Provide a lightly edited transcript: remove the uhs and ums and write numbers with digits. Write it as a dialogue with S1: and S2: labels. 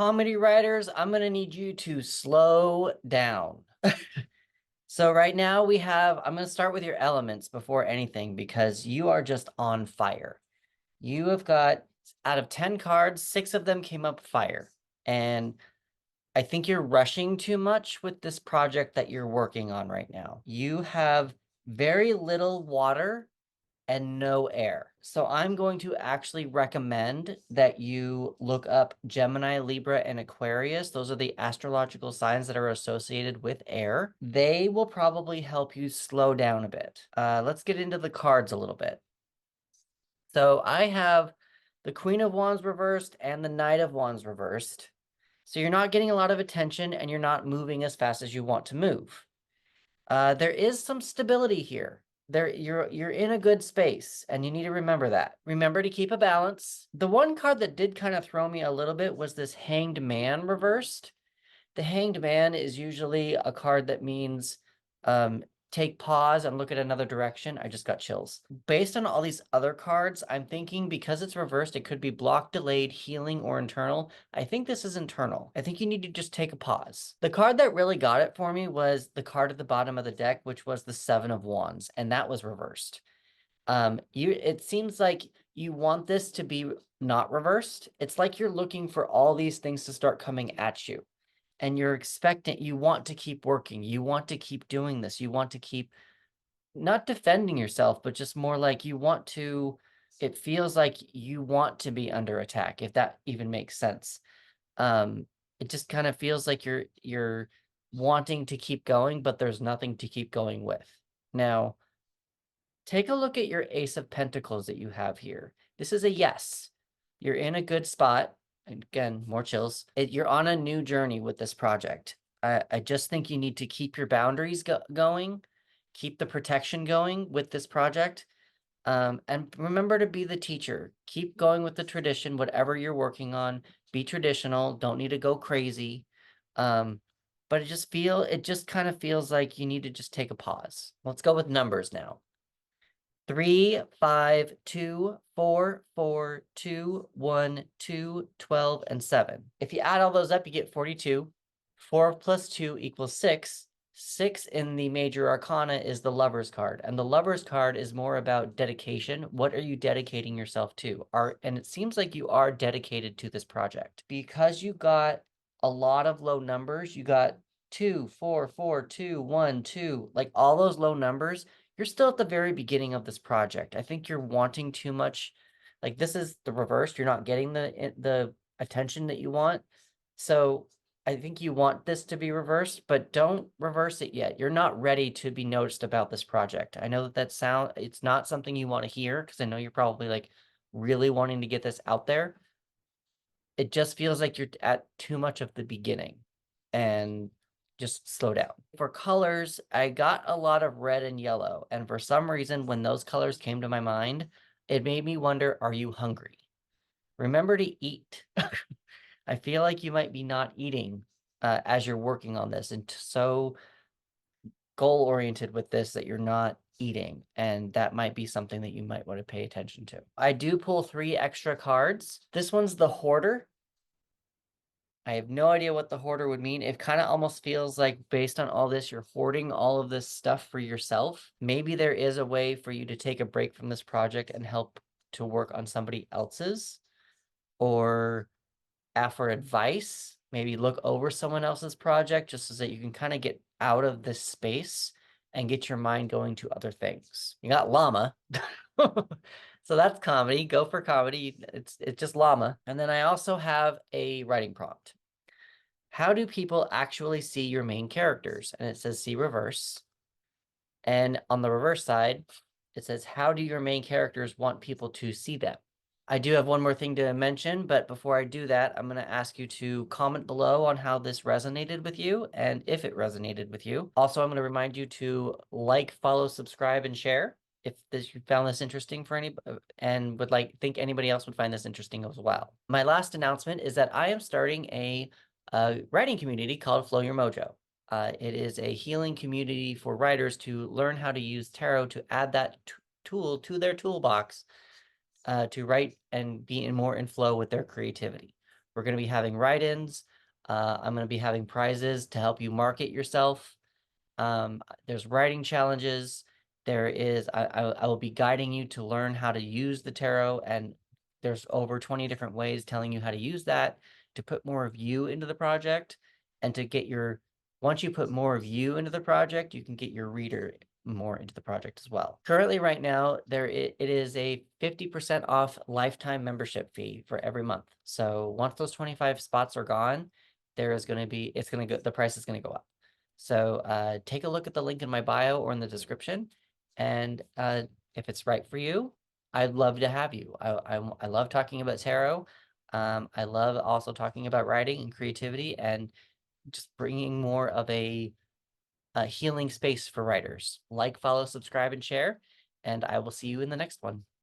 S1: Comedy writers, I'm gonna need you to slow down. So right now I'm gonna start with your elements before anything because you are just on fire. You have got, out of 10 cards, 6 of them came up fire. And I think you're rushing too much with this project that you're working on right now. You have very little water and no air. So I'm going to actually recommend that you look up Gemini, Libra, and Aquarius. Those are the astrological signs that are associated with air. They will probably help you slow down a bit. Let's get into the cards a little bit. So I have the Queen of Wands reversed and the Knight of Wands reversed. So you're not getting a lot of attention and you're not moving as fast as you want to move. There is some stability here. You're in a good space, and you need to remember that. Remember to keep a balance. The one card that did kind of throw me a little bit was this Hanged Man reversed. The Hanged Man is usually a card that means take pause and look at another direction. I just got chills. Based on all these other cards, I'm thinking because it's reversed, it could be block, delayed, healing, or internal. I think this is internal. I think you need to just take a pause. The card that really got it for me was the card at the bottom of the deck, which was the Seven of Wands, and that was reversed. It seems like you want this to be not reversed. It's like you're looking for all these things to start coming at you and you want to keep working. You want to keep doing this. You want to keep not defending yourself, but just more like it feels like you want to be under attack, if that even makes sense. Um, it just kind of feels like you're wanting to keep going, but there's nothing to keep going with. Now, take a look at your Ace of Pentacles that you have here. This is a yes. You're in a good spot. Again, more chills. You're on a new journey with this project. I just think you need to keep your boundaries going, keep the protection going with this project. And remember to be the teacher. Keep going with the tradition, whatever you're working on. Be traditional. Don't need to go crazy. But it just kind of feels like you need to just take a pause. Let's go with numbers now. 3, 5, 2, 4, 4, 2, 1, 2, 12, and 7. If you add all those up, you get 42. 4 plus 2 equals 6. 6 in the major arcana is the Lover's card, and the Lover's card is more about dedication. What are you dedicating yourself to? And it seems like you are dedicated to this project. Because you got a lot of low numbers, you got 2, 4, 4, 2, 1, 2, like all those low numbers, you're still at the very beginning of this project. I think you're wanting too much. Like this is the reverse. You're not getting the attention that you want. So I think you want this to be reversed, but don't reverse it yet. You're not ready to be noticed about this project. I know it's not something you want to hear because I know you're probably like really wanting to get this out there. It just feels like you're at too much of the beginning and just slow down. For colors, I got a lot of red and yellow. And for some reason, when those colors came to my mind, it made me wonder, are you hungry? Remember to eat. I feel like you might be not eating as you're working on this and so goal-oriented with this that you're not eating. And that might be something that you might want to pay attention to. I do pull 3 extra cards. This one's the Hoarder. I have no idea what the hoarder would mean. It kind of almost feels like based on all this, you're hoarding all of this stuff for yourself. Maybe there is a way for you to take a break from this project and help to work on somebody else's or offer advice. Maybe look over someone else's project just so that you can kind of get out of this space and get your mind going to other things. You got llama. So that's comedy. Go for comedy. It's just llama. And then I also have a writing prompt. How do people actually see your main characters? And it says see reverse. And on the reverse side, it says how do your main characters want people to see them? I do have one more thing to mention, but before I do that, I'm going to ask you to comment below on how this resonated with you and if it resonated with you. Also, I'm going to remind you to like, follow, subscribe, and share if you found this interesting for any and think anybody else would find this interesting as well. My last announcement is that I am starting a writing community called Flow Your Mojo. It is a healing community for writers to learn how to use tarot to add that tool to their toolbox to write and be more in flow with their creativity. We're going to be having write-ins. I'm going to be having prizes to help you market yourself. There's writing challenges. I will be guiding you to learn how to use the tarot, and there's over 20 different ways telling you how to use that to put more of you into the project and to get once you put more of you into the project, you can get your reader more into the project as well. Currently, right now, it is a 50% off lifetime membership fee for every month. So once those 25 spots are gone, the price is going to go up. So take a look at the link in my bio or in the description. And if it's right for you, I'd love to have you. I love talking about tarot. I love also talking about writing and creativity and just bringing more of a healing space for writers. Like, follow, subscribe, and share. And I will see you in the next one.